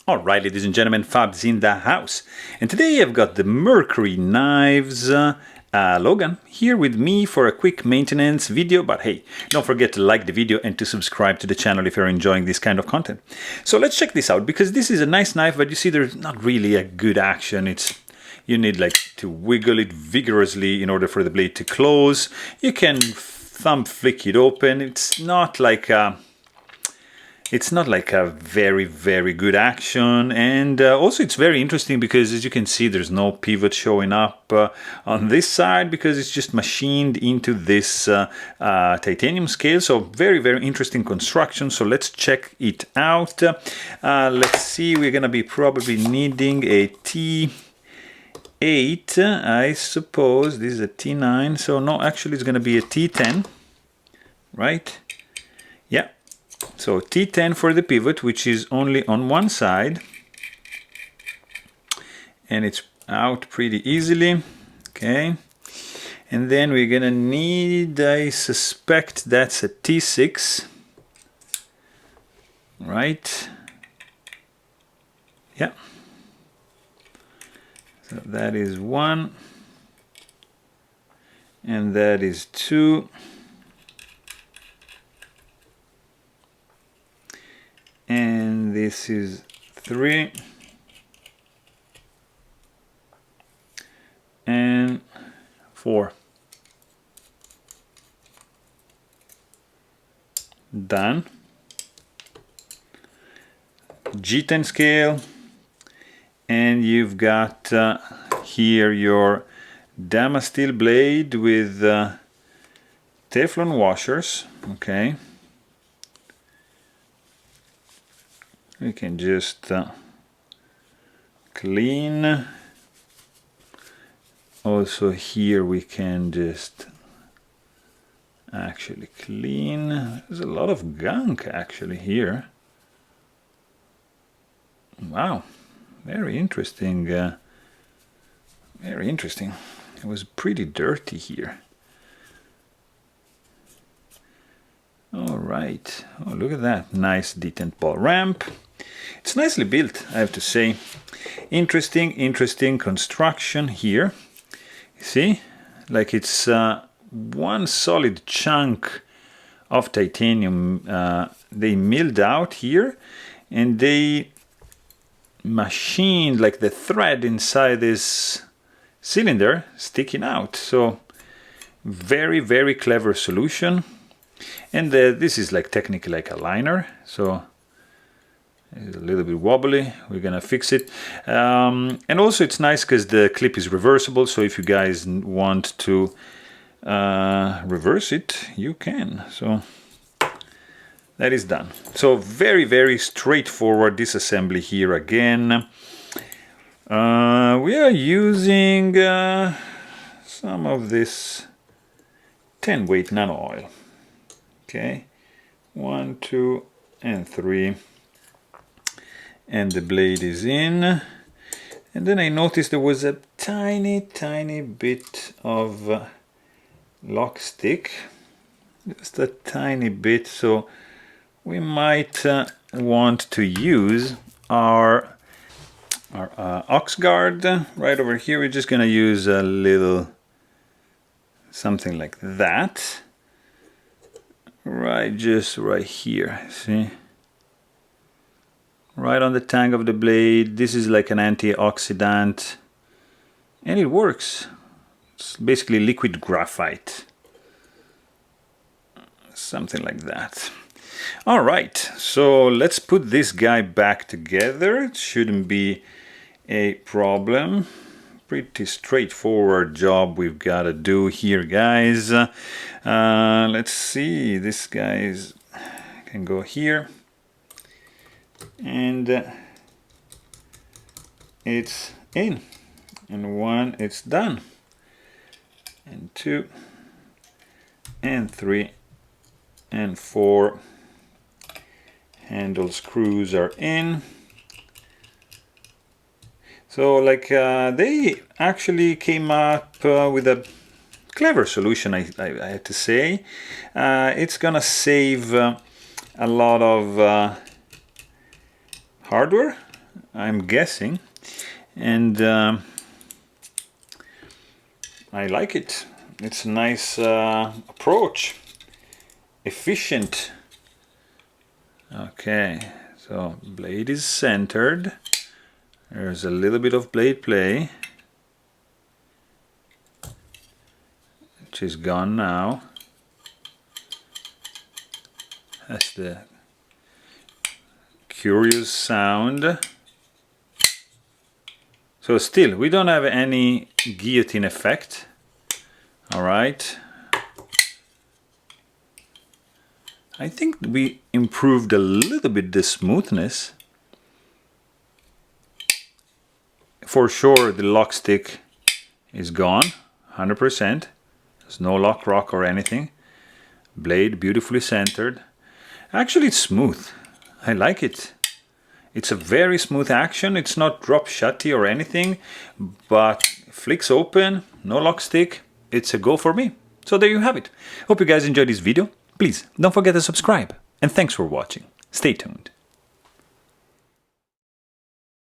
Alright, ladies and gentlemen, Fab's in the house. And today I've got the Mercury Knives Logan here with me for a quick maintenance video. But hey, don't forget to like the video and to subscribe to the channel if you're enjoying this kind of content. So let's check this out, because this is a nice knife, but you see there's not really a good action. You need like to wiggle it vigorously in order for the blade to close. You can thumb flick it open. It's not like a very, very good action. And also it's very interesting because, as you can see, there's no pivot showing up on this side because it's just machined into this titanium scale. So very, very interesting construction. So let's check it out. Let's see, we're gonna be probably needing a T8, I suppose. This is a T9, so no, actually it's gonna be a T10, right? Yeah. So T10 for the pivot, which is only on one side, and it's out pretty easily. Okay, and then we're gonna need, I suspect that's a T6, right? Yeah. So that is one, and that is two. And this is 3 and 4. Done. G10 scale, and you've got here your Damasteel blade with Teflon washers. Okay. We can just clean. Also here we can just actually clean. There's a lot of gunk actually here. Wow, very interesting. Very interesting. It was pretty dirty here. All right. Oh, look at that nice detent ball ramp. It's nicely built, I have to say. Interesting construction here. You see, like it's one solid chunk of titanium they milled out here, and they machined like the thread inside this cylinder sticking out. So very, very clever solution. And this is like technically like a liner, so it's a little bit wobbly. We're gonna fix it. And also it's nice because the clip is reversible, so if you guys want to reverse it, you can. So that is done. So very, very straightforward disassembly here again. We are using some of this 10 weight nano oil. Okay, 1, 2, and 3. And the blade is in, and then I noticed there was a tiny bit of lock stick, just a tiny bit, so we might want to use our ox guard right over here. We're just gonna use a little something like that, right, just right here, see? Right on the tang of the blade. This is like an antioxidant, and it works. It's basically liquid graphite, something like that. All right, so let's put this guy back together. It shouldn't be a problem. Pretty straightforward job we've got to do here, guys. Let's see, this guy can go here. And it's in, and 1, it's done, and 2, and 3, and 4. Handle screws are in. So like they actually came up with a clever solution, I have to say. It's gonna save a lot of hardware I'm guessing, and I like it. It's a nice approach, efficient. Okay, so blade is centered. There's a little bit of blade play, which is gone now. That's the curious sound. So still, we don't have any guillotine effect. All right. I think we improved a little bit the smoothness. For sure, the lock stick is gone, 100%. There's no lock rock or anything. Blade beautifully centered. Actually, it's smooth. I like it. It's a very smooth action. It's not drop shutty or anything, but flicks open, no lock stick. It's a go for me. So there you have it. Hope you guys enjoyed this video. Please don't forget to subscribe. And thanks for watching. Stay tuned.